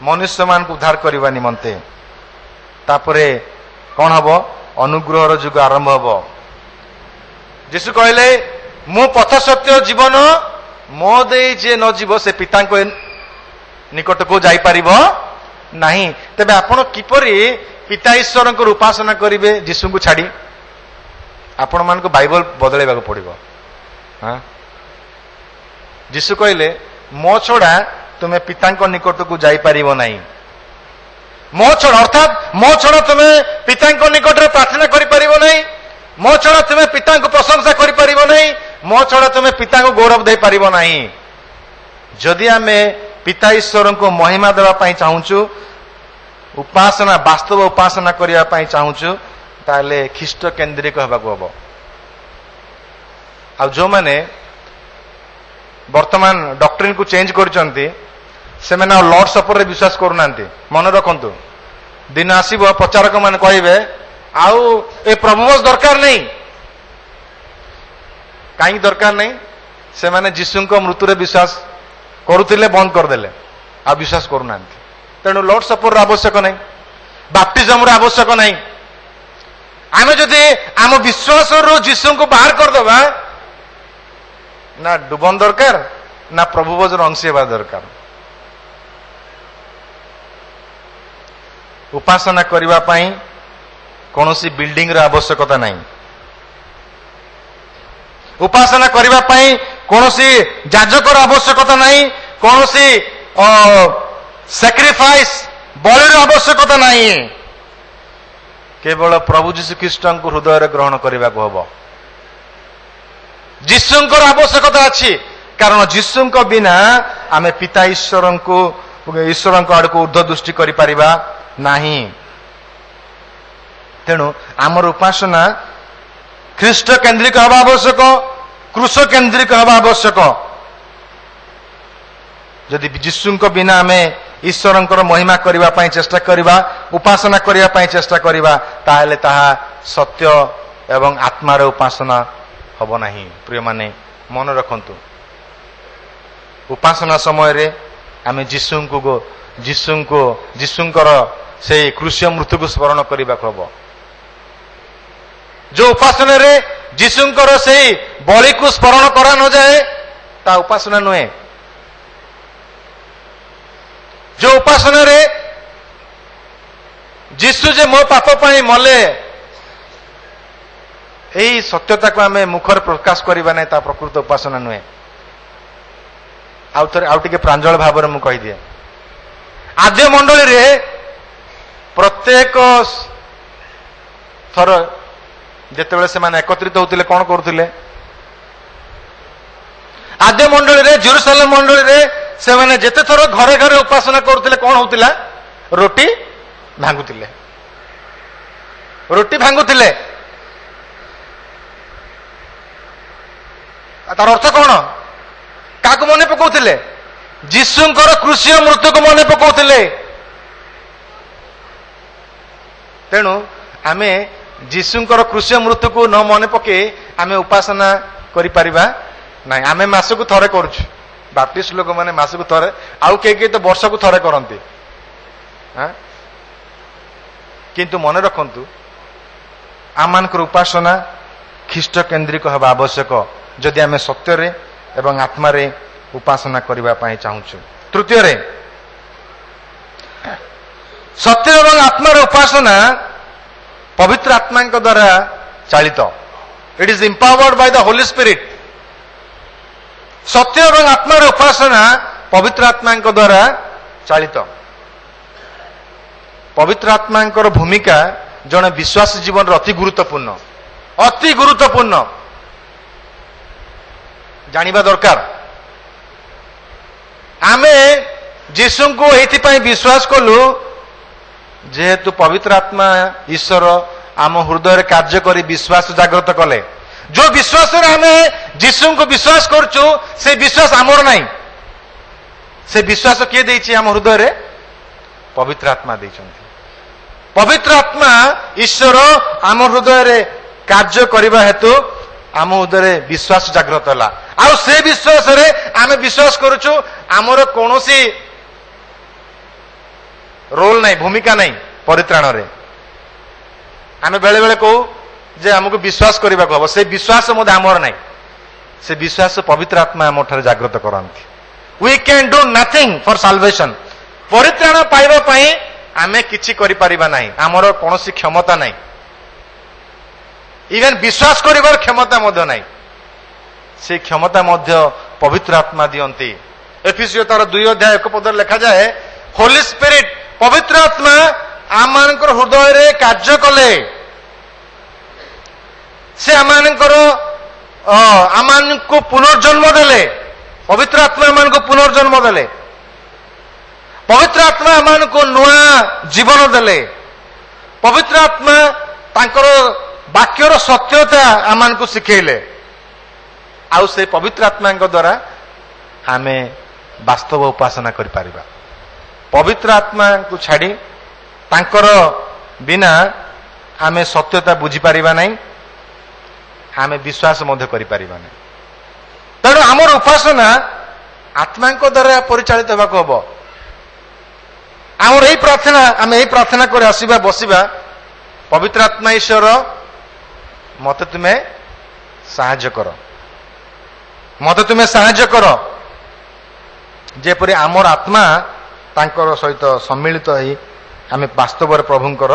ମନୁଷ୍ୟମାନଙ୍କୁ ଉଦ୍ଧାର କରିବା ନିମନ୍ତେ। ତାପରେ କଣ ହବ? ଅନୁଗ୍ରହର ଯୁଗ ଆରମ୍ଭ ହବ। ଯୀଶୁ କହିଲେ ମୁଁ ପଥ ସତ୍ୟ ଜୀବନ, ମୋ ଦେଇ ଯିଏ ନ ଯିବ ସେ ପିତାଙ୍କ ନିକଟକୁ ଯାଇପାରିବ ନାହିଁ। ତେବେ ଆପଣ କିପରି ପିତା ଈଶ୍ୱରଙ୍କର ଉପାସନା କରିବେ ଯୀଶୁଙ୍କୁ ଛାଡ଼ି? ଆପଣମାନଙ୍କୁ ବାଇବଲ ବଦଳାଇବାକୁ ପଡିବ। ଯୀଶୁ କହିଲେ ମୋ ଛଡା ତୁମେ ପିତାଙ୍କ ନିକଟକୁ ଯାଇପାରିବ ନାହିଁ। ମୋ ଛଡା ଅର୍ଥାତ୍ ମୋ ଛଡା ତୁମେ ପିତାଙ୍କ ନିକଟରେ ପ୍ରାର୍ଥନା କରିପାରିବ ନାହିଁ, ମୋ ଛଡା ତୁମେ ପିତାଙ୍କୁ ପ୍ରଶଂସା କରିପାରିବ ନାହିଁ, ମୋ ଛଡା ତୁମେ ପିତାଙ୍କୁ ଗୌରବ ଦେଇପାରିବ ନାହିଁ। ଯଦି ଆମେ ପିତା ଈଶ୍ୱରଙ୍କୁ ମହିମା ଦେବା ପାଇଁ ଚାହୁଁଛୁ, ଉପାସନା ବାସ୍ତବ ଉପାସନା କରିବା ପାଇଁ ଚାହୁଁଛୁ, ତାହେଲେ ଖ୍ରୀଷ୍ଟ କେନ୍ଦ୍ରିକ ହେବାକୁ ହବ। ଆଉ ଯୋଉମାନେ ବର୍ତ୍ତମାନ ଡକ୍ଟ୍ରିନକୁ ଚେଞ୍ଜ କରିଛନ୍ତି, ସେମାନେ ଆଉ ଲର୍ଡ ସପରରେ ବିଶ୍ୱାସ କରୁନାହାନ୍ତି। ମନେ ରଖନ୍ତୁ, ଦିନ ଆସିବ ପ୍ରଚାରକ ମାନେ କହିବେ ଆଉ ଏ ପ୍ରଭୁ ବସ ଦରକାର ନାହିଁ। କାହିଁକି ଦରକାର ନାହିଁ? ସେମାନେ ଯୀଶୁଙ୍କ ମୃତ୍ୟୁରେ ବିଶ୍ୱାସ କରୁଥିଲେ, ବନ୍ଦ କରିଦେଲେ, ଆଉ ବିଶ୍ୱାସ କରୁନାହାନ୍ତି। ତେଣୁ ଲର୍ଡ ସପରର ଆବଶ୍ୟକ ନାହିଁ, ବାପ୍ଟିଜମର ଆବଶ୍ୟକ ନାହିଁ। ଆମେ ଯଦି ଆମ ବିଶ୍ୱାସରୁ ଯୀଶୁଙ୍କୁ ବାହାର କରିଦେବା, ନା ଡୁବନ ଦରକାର, ନା ପ୍ରଭୁ ଭୋଜର ଅଂଶୀ ହେବା ଦରକାର। ଉପାସନା କରିବା ପାଇଁ କୌଣସି ବିଲ୍ଡିଂର ଆବଶ୍ୟକତା ନାହିଁ। ଉପାସନା କରିବା ପାଇଁ କୌଣସି ଯାଜକର ଆବଶ୍ୟକତା ନାହିଁ, କୌଣସି ସାକ୍ରିଫାଇସ୍ ବଳିର ଆବଶ୍ୟକତା ନାହିଁ। କେବଳ ପ୍ରଭୁ ଯୀଶୁ ଖ୍ରୀଷ୍ଟଙ୍କୁ ହୃଦୟରେ ଗ୍ରହଣ କରିବାକୁ ହବ। ଯୀଶୁଙ୍କର ଆବଶ୍ୟକତା ଅଛି, କାରଣ ଯୀଶୁଙ୍କ ବିନା ଆମେ ପିତା ଈଶ୍ୱରଙ୍କ ଆଡକୁ ଉର୍ଦ୍ଧ୍ୱ ଦୃଷ୍ଟି କରିପାରିବା ନାହିଁ। ତେଣୁ ଆମର ଉପାସନା ଖ୍ରୀଷ୍ଟ କେନ୍ଦ୍ରିକ ହେବା ଆବଶ୍ୟକ, କ୍ରୁଶ କେନ୍ଦ୍ରିକ ହେବା ଆବଶ୍ୟକ। ଯଦି ଯୀଶୁଙ୍କ ବିନା ଆମେ ଈଶ୍ୱରଙ୍କର ମହିମା କରିବା ପାଇଁ ଚେଷ୍ଟା କରିବା, ଉପାସନା କରିବା ପାଇଁ ଚେଷ୍ଟା କରିବା, ତାହେଲେ ତାହା ସତ୍ୟ ଏବଂ ଆତ୍ମାର ଉପାସନା ହବ ନାହିଁ। ପ୍ରିୟମାନେ ମନେ ରଖନ୍ତୁ, ଉପାସନା ସମୟରେ ଆମେ ଯୀଶୁଙ୍କର ସେଇ କ୍ରୁଶୀୟ ମୃତ୍ୟୁକୁ ସ୍ମରଣ କରିବାକୁ ହବ। ଯୋଉ ଉପାସନାରେ ଯୀଶୁଙ୍କର ସେଇ ବଳିକୁ ସ୍ମରଣ କରା ନଯାଏ, ତା ଉପାସନା ନୁହେଁ। ଯୋଉ ଉପାସନାରେ ଯୀଶୁ ଯେ ମୋ ପାପ ପାଇଁ ମଲେ, ଏହି ସତ୍ୟତାକୁ ଆମେ ମୁଖରେ ପ୍ରକାଶ କରିବା ନାହିଁ, ତା ପ୍ରକୃତ ଉପାସନା ନୁହେଁ। ଆଉ ଟିକେ ପ୍ରାଞ୍ଜଳ ଭାବରେ ମୁଁ କହିଦିଏ, ଆଦ୍ୟ ମଣ୍ଡଳୀରେ ପ୍ରତ୍ୟେକ ଥର ଯେତେବେଳେ ସେମାନେ ଏକତ୍ରିତ ହଉଥିଲେ, କଣ କରୁଥିଲେ? ଆଦ୍ୟ ମଣ୍ଡଳୀରେ, ଜେରୁସାଲେମ ମଣ୍ଡଳୀରେ ସେମାନେ ଯେତେ ଥର ଘରେ ଘରେ ଉପାସନା କରୁଥିଲେ, କଣ ହଉଥିଲା? ରୁଟି ଭାଙ୍ଗୁଥିଲେ। ତାର ଅର୍ଥ କଣ? କାହାକୁ ମନେ ପକାଉଥିଲେ? ଯୀଶୁଙ୍କର କ୍ରୁଶୀୟ ମୃତ୍ୟୁକୁ ମନେ ପକାଉଥିଲେ। ତେଣୁ ଆମେ ଯୀଶୁଙ୍କର କ୍ରୁଶୀୟ ମୃତ୍ୟୁକୁ ନ ମନେ ପକେଇ ଆମେ ଉପାସନା କରିପାରିବା ନାହିଁ। ଆମେ ମାସକୁ ଥରେ କରୁଛୁ, ବାପ୍ଟିଷ୍ଟ ଲୋକମାନେ ମାସକୁ ଥରେ, ଆଉ କେହି ତ ବର୍ଷକୁ ଥରେ କରନ୍ତି। किंतु मन रखंतु आमानकर उपासना ख्रीष्ट केन्द्रिक हेबा आवश्यक जदि आमे सत्य रे एवं आत्मा रे उपासना करबा पई चाहूछु। तृतीय रे सत्य एवं आत्मा रे उपासना पवित्र आत्मा द्वारा चालित। It is empowered by the Holi spirit. सत्य एवं आत्मा रे उपासना पवित्र आत्मा द्वारा चालित। पवित्र आत्मा भूमिका जन विश्वास जीवन अति गुरुत्वपूर्ण, अति गुरुत्वपूर्ण जानिबा दरकार। आमे जीसु को एथि विश्वास कलु जेहेतु पवित्र आत्मा ईश्वर आम हृदय कार्य करी विश्वास जागृत कले। जो विश्वास आमे जीसु को विश्वास करचु से विश्वास आमर नहीं। से विश्वास किए देछि आम हृदय रे? पवित्र आत्मा देछन्ति। पवित्र आत्मा ईश्वर आम हृदय रे कार्य करिबा हेतु आम हृदय रे विश्वास जागृत होला। आ से विश्वास रे आमे विश्वास करूछु आमर कोनोसी रोल नहीं, भूमिका नहीं परित्राण रे। आमे बेले बेले कहू जे हमको विश्वास करबा को हबो, से विश्वास मोद आमर नहीं। से विश्वास पवित्र आत्मा आम ठारे जागृत करंती। We can do nothing for salvation. परित्राण पाइबा पई आमे किछि करि परिबा नहीं, आमर कोनोसी क्षमता नहीं। इवन विश्वास करिबार क्षमता मध्य नहीं। से क्षमता मध्य पवित्र आत्मा दियंती। एफिसियो तार 2 अध्याय 1 पद लिखा जाए, होली स्पिरिट पवित्र आत्मा आमानकर हृदय रे कार्य कले। से आमानकर आमानको पुनर्जन्म देले। पवित्र आत्मा आमानको पुनर्जन्म देले। पवित्र आत्मा आमानको नुआ जीवन देले। पवित्र आत्मा तांकर वाक्यर सत्यता आमानको सिखेले। आउ से पवित्र आत्मा द्वारा आमे वास्तव उपासना करि परिबा। पवित्र आत्मा को छाड़ी तांकर बिना आमे सत्यता बुझी परिबा नहीं, आमे विश्वास मध्य करि परिबा नहीं। तेणु आमर उपासना आत्मा द्वारा परिचालित होबाक हबो। आमर एही प्रार्थना, आमे एही प्रार्थना करे आसीबा बसिबा, पवित्र आत्मा ईश्वर मते तुमे साहाय्य कर, मते तुमे साहाय्य कर जेपरि आमर आत्मा तांकर सहित सम्मिलित होई आमे वास्तव रे प्रभुंकर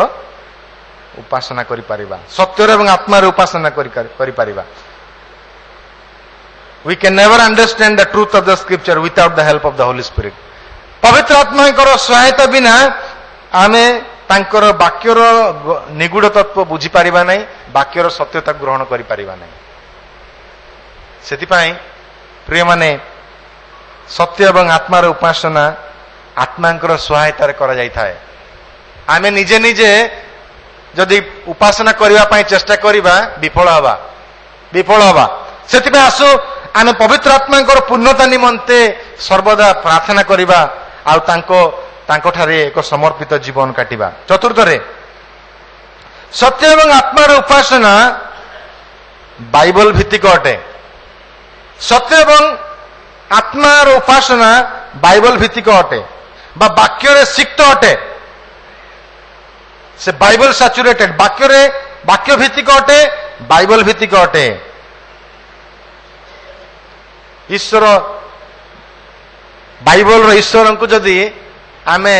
उपासना करि परिबा, सत्य एवं आत्मा रे उपासना करि परिबा। We can never understand the truth of the scripture without the help of the Holy Spirit. पवित्र आत्मा कर सहायता बिना आमे तांकर वाक्यर निगूढ़ तत्व बुझी परिबा नहीं, वाक्यर सत्यता ग्रहण करि परिबा नहीं। सेति पई प्रिय माने सत्य एवं आत्मा रे उपासना आत्मांकर सहायता रे करा जाई थाए। आमे निजे निजे जदि उपासना करिबा पई चेष्टा करिबा विफल हवा। सेति पई आसु आमे पवित्र आत्मांकर पूर्णता निमंते सर्वदा प्रार्थना करिबा आ तांको ठारे एक समर्पित जीवन काटिबा। चतुर्थ रे सत्य एवं आत्मा रे उपासना बाइबल भित्तिक अटे। सत्य एवं आत्मा रे उपासना बाइबल भित्तिक अटे बा वाक्य रे सिक्त अटे। से बाइबल सैचुरेटेड वाक्य भित्तिक अटे, बाइबल भित्तिक अटे। ईश्वर बाइबल रो ईश्वर को जदि आमे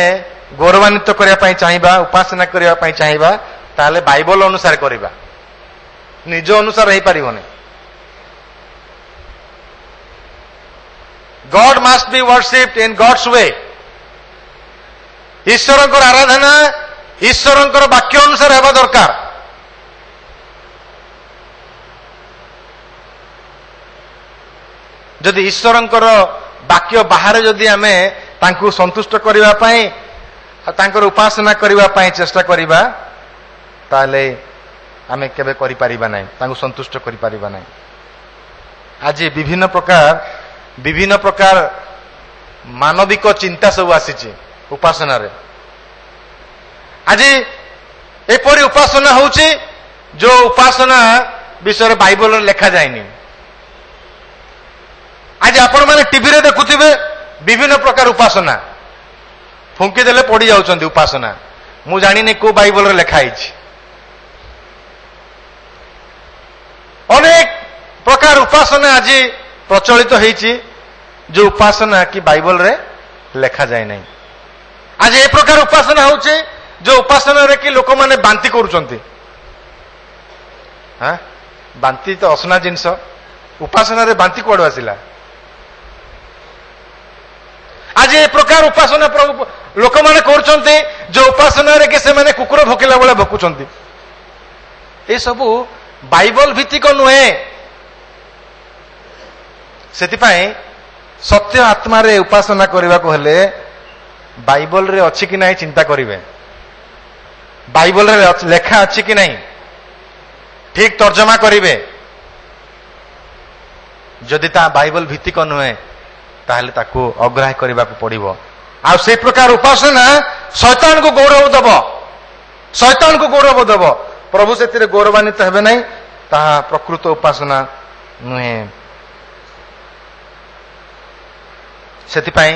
गौरवान्वित करिया पई चाहिबा, उपासना करिया पई चाहिबा, ताले बाइबल अनुसार करिबा, निज अनुसार हे परिबोनी। God must be worshipped in God's way. ईश्वरंकर आराधना ईश्वरंकर वाक्य अनुसार हेबा दरकार। जदि ईश्वरंकर वाक्य बाहर जदि आमे तांको संतुष्ट करिबा पई तांकर उपासना करिबा पई चेष्टा करिबा, ताले आमे केबे करि परिबा नै, तांको संतुष्ट करि परिबा नै। आज विभिन्न प्रकार मानविक चिंता सब आसीची उपासना रे। आज एपरि उपासना होउची जो उपासना विषय बाइबल लिखा जायनी। आज आपण माने टीवी रे देखुथिबे विभिन्न प्रकार उपासना, फुंकी देले पड़ी जाउछंती उपासना, ମୁଁ ଜାଣିନି କୋଉ ବାଇବଲରେ ଲେଖା ହେଇଛି। ଅନେକ ପ୍ରକାର ଉପାସନା ଆଜି ପ୍ରଚଳିତ ହେଇଛି, ଯୋଉ ଉପାସନା କି ବାଇବଲରେ ଲେଖାଯାଏ ନାହିଁ। ଆଜି ଏ ପ୍ରକାର ଉପାସନା ହଉଛି ଯୋଉ ଉପାସନାରେ କି ଲୋକମାନେ ବାନ୍ତି କରୁଛନ୍ତି। ବାନ୍ତି ତ ଅସନା ଜିନିଷ, ଉପାସନାରେ ବାନ୍ତି କୁଆଡୁ ଆସିଲା? ଆଜି ଏ ପ୍ରକାର ଉପାସନା ଲୋକମାନେ କରୁଛନ୍ତି ଯୋଉ ଉପାସନାରେ କି ସେମାନେ କୁକୁର ଭୋକିଲା ଭଳିଆ ଭୋକୁଛନ୍ତି। ଏସବୁ ବାଇବଲ ଭିତ୍ତିକ ନୁହେଁ। ସେଥିପାଇଁ ସତ୍ୟ ଆତ୍ମାରେ ଉପାସନା କରିବାକୁ ହେଲେ ବାଇବଲରେ ଅଛି କି ନାହିଁ ଚିନ୍ତା କରିବେ। ବାଇବଲରେ ଲେଖା ଅଛି କି ନାହିଁ ଠିକ ତର୍ଜମା କରିବେ। ଯଦି ତା ବାଇବଲ ଭିତ୍ତିକ ନୁହେଁ ତାହେଲେ ତାକୁ ଅଗ୍ରାହ୍ୟ କରିବାକୁ ପଡିବ। ଆଉ ସେଇ ପ୍ରକାର ଉପାସନା ଶୈତାନକୁ ଗୌରବ ଦେବ, ଶୈତାନକୁ ଗୌରବ ଦେବ। ପ୍ରଭୁ ସେଥିରେ ଗୌରବାନ୍ୱିତ ହେବେ ନାହିଁ। ତାହା ପ୍ରକୃତ ଉପାସନା ନୁହେଁ। ସେଥିପାଇଁ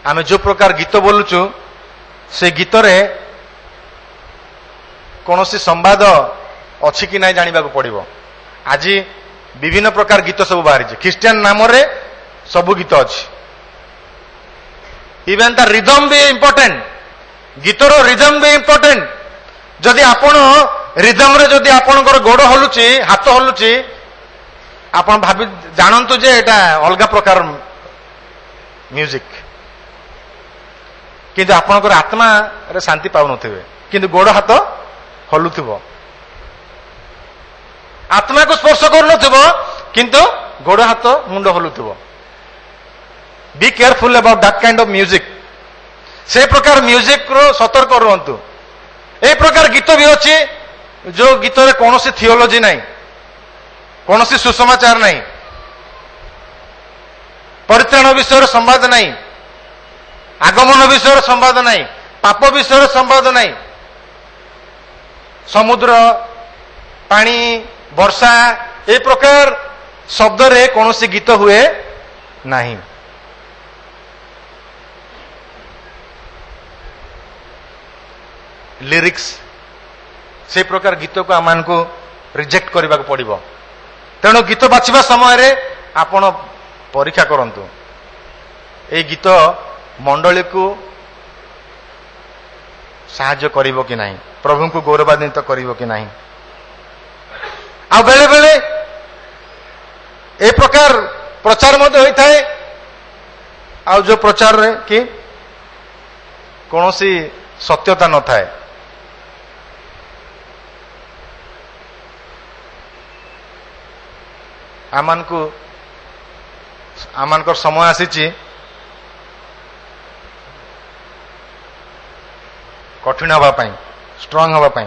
ଆମେ ଯୋଉ ପ୍ରକାର ଗୀତ ବୋଲୁଛୁ ସେ ଗୀତରେ କୌଣସି ସମ୍ବାଦ ଅଛି କି ନାହିଁ ଜାଣିବାକୁ ପଡିବ। ଆଜି ବିଭିନ୍ନ ପ୍ରକାର ଗୀତ ସବୁ ବାହାରିଛି। ଖ୍ରୀଷ୍ଟିଆନ ନାମରେ ସବୁ ଗୀତ ଅଛି। ଇଭେନ୍ ତା ରିଦମ ବି ଇମ୍ପୋର୍ଟାଣ୍ଟ, ଗୀତର ରିଦମ ବି ଇମ୍ପୋର୍ଟାଣ୍ଟ। ଯଦି ଆପଣ ରିଦମରେ ଯଦି ଆପଣଙ୍କର ଗୋଡ ହଲୁଛି, ହାତ ହଲୁଛି, ଆପଣ ଜାଣନ୍ତୁ ଯେ ଏଟା ଅଲଗା ପ୍ରକାର ମ୍ୟୁଜିକ। କିନ୍ତୁ ଆପଣଙ୍କର ଆତ୍ମାରେ ଶାନ୍ତି ପାଉନଥିବେ, କିନ୍ତୁ ଗୋଡ ହାତ ହଲୁଥିବ। ଆତ୍ମାକୁ ସ୍ପର୍ଶ କରୁନଥିବ କିନ୍ତୁ ଗୋଡ ହାତ ମୁଣ୍ଡ ହଲୁଥିବ। Be careful about that kind of music. ସେ ପ୍ରକାର ମ୍ୟୁଜିକରୁ ସତର୍କ ରୁହନ୍ତୁ। এই ପ୍ରକାର ଗୀତ ବି ଅଛି ଯୋଉ ଗୀତରେ କୌଣସି ଥିଓଲୋଜି ନାହିଁ, କୌଣସି ସୁସମାଚାର ନାହିଁ, ପରିତ୍ରାଣ ବିଷୟରେ ସମ୍ବାଦ ନାହିଁ, ଆଗମନ ବିଷୟରେ ସମ୍ବାଦ ନାହିଁ, ପାପ ବିଷୟରେ ସମ୍ବାଦ ନାହିଁ। ସମୁଦ୍ର, ପାଣି, ବର୍ଷା ଏ ପ୍ରକାର ଶବ୍ଦରେ କୌଣସି ଗୀତ ହୁଏ ନାହିଁ। लिरिक्स से प्रकार गीत को आम को रिजेक्ट करने को पड़ो। तेणु गीत बाछिबा समय आपण परीक्षा करंतु ए गीत मंडली को साहाय्य करिवो कि नहीं, प्रभु को गौरवान्वित करिवो कि नहीं। आ बेले बेले ए प्रकार प्रचार मध्य होता है। आ जो प्रचार रे कि कौनसी सत्यता न थाए। आमानकर समय आसीची कठिन हवा पाई, स्ट्रांग हवा पाई,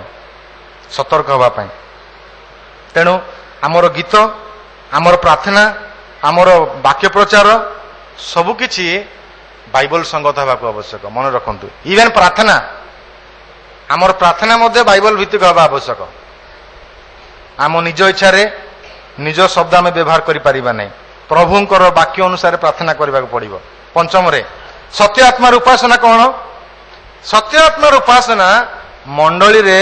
सतर्क हवा पाई। तेणु आमर गीत, आमर प्रार्थना, आमर वाक्य प्रचार सबुकिछि बाइबल संगत हवा को आवश्यक। मन रखंतु इवेन प्रार्थना, आमर प्रार्थना मध्य बाइबल भित्तिक हवा आवश्यक। आम निज इच्छा रे निज शब्द आम व्यवहार करि परिबा नै, प्रभुंकर वाक्य अनुसार प्रार्थना करबा को पड़िबो। पंचम रे सत्य आत्मार उपासना कौन? सत्य आत्मार उपासना मंडली रे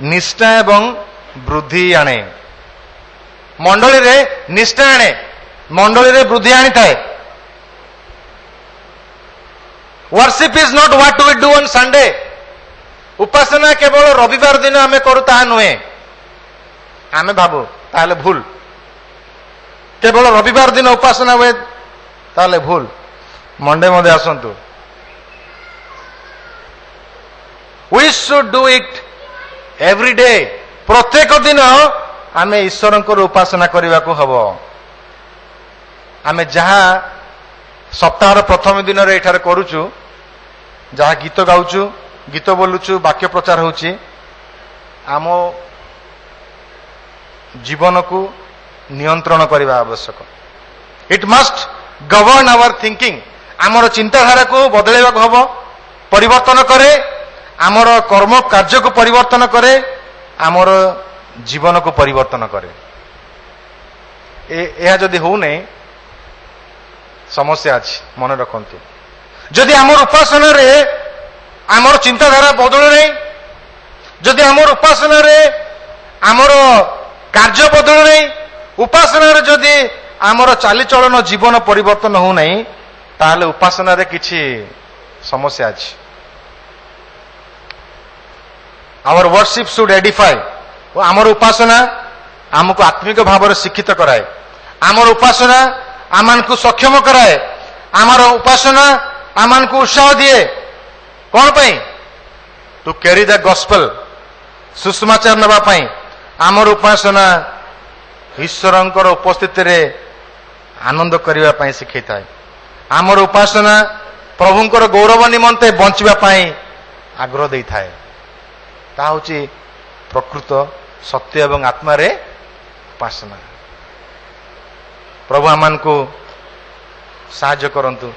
निष्ठा एवं वृद्धि आणे। मंडली रे निष्ठा आणे, मंडली रे वृद्धि आनी थाए। Worship is not what we do on Sunday. उपासना केवल रविवार दिन आमे करू ताहा नुहे। आमे भाबू ताहले भूल। केवल रविवार दिन उपासना हुए ताहले भूल। मंडे मध्य आसंतु। We should do it every day. प्रत्येक दिन आमे ईश्वर उपासना करने को हब। आमे जहाँ सप्ताह प्रथम दिन रे एठारे करूचु, जहाँ गीत गाउचु, गीत बोलुचु, वाक्य प्रचार होची, आम जीवन को नियंत्रण करने आवश्यक। It must govern our thinking. आमर चिंताधारा को बदलैवा को हब, परिवर्तन करे, आमर कर्म कार्य को परिवर्तन करे, आमर जीवन को परिवर्तन करे। यह जदि हो नहीं समस्या अच्छी। मन रखंतु जदि आमर उपासना रे आमर चिंताधारा बदलू नहीं, जदि आमर उपासना आमर कार्य बदलू नहीं, उपासना जदि आमर चालीचलन जीवन परिवर्तन हो नहीं, ताहले उपासना किछि समस्या अछि। Our worship should edify. आमर उपासना आमको आत्मिक भाव शिक्षित कराए, आमर उपासना आमान को सक्षम कराए, आमर उपासना आमान को उत्साह दिए। कौन पाई? टू कैरी द गॉस्पेल, सुसमाचार नबा पाई। आमर उपासना ईश्वरंकर उपस्थिति रे आनंद करबा पाई शिखै थाए। आमर उपासना प्रभुंकर गौरव निमंते बंचिबा पाई आग्रह देई थाए। ता होची प्रकृत सत्य एवं आत्मा रे उपासना। प्रभु आमान को साहाय्य करंतु,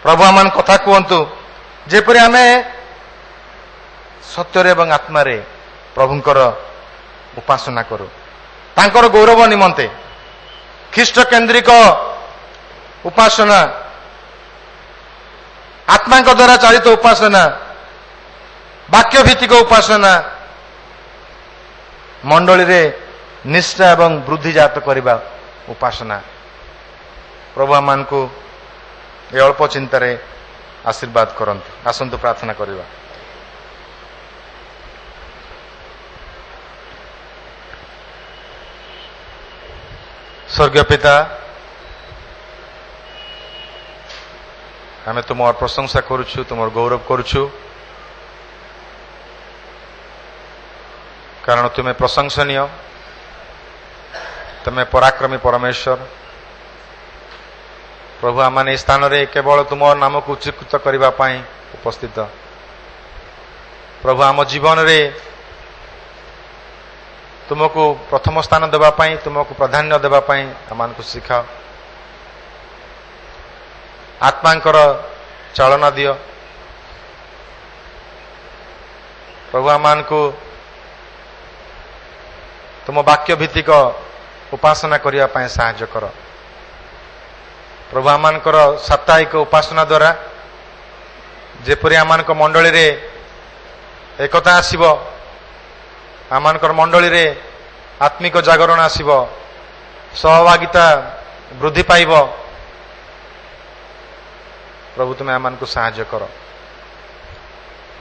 प्रभु आमान कथा कहंतु, जेपरि आमे सत्य रे एवं आत्मा रे प्रभुंकर उपासना करू, तांकर गौरव निमंते। ख्रीष्ट केंद्रिक उपासना, आत्मा द्वारा चालित उपासना, वाक्य भित्तिक उपासना मंडली रे निष्ठा एवं वृद्धिजात करने उपासना। प्रभु आमान को ये अल्प चिंतार आशीर्वाद करंतु। आसंतु प्रार्थना करवा। स्वर्गीय पिता, आमे तुम प्रशंसा करुछु, तुम गौरव करुछु, कारण तुम्हें प्रशंसनीय, तुम्हें पराक्रमी परमेश्वर। प्रभु आमान स्थान रे केवल तुम नाम को उच्चीकृत करने पाई उपस्थित। प्रभु आम जीवन रे तुमको प्रथम स्थान देवा पाई, तुमको प्राधान्य देवा पाई आमान को शिखाओ। आत्मांकर चालना दियो प्रभु आमान को तुम वाक्य भित्तिक उपासना करने पाई साहाय्य कर। प्रभु आमानकर साप्ताहिक उपासना द्वारा जेपरि आमानक मंडली रे एकता आसीबो, आमानकर मंडली रे आत्मिक जागरण आसीबो, सहभागिता वृद्धि पाइबो। प्रभु तुम्हें आमान को साहाय्य कर।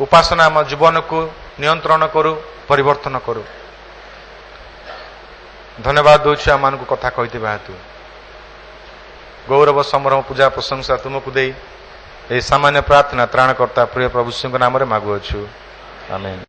उपासना आम जीवन को नियंत्रण करू, परिवर्तन करू। धन्यवाद दूची आमान को कथा कहते हेतु। गौरव समारोह पूजा प्रशंसा तुमको दे सामान्य प्रार्थना त्राणकर्ता प्रिय प्रभु सिंह नाम रे मागुअछु। आमेन।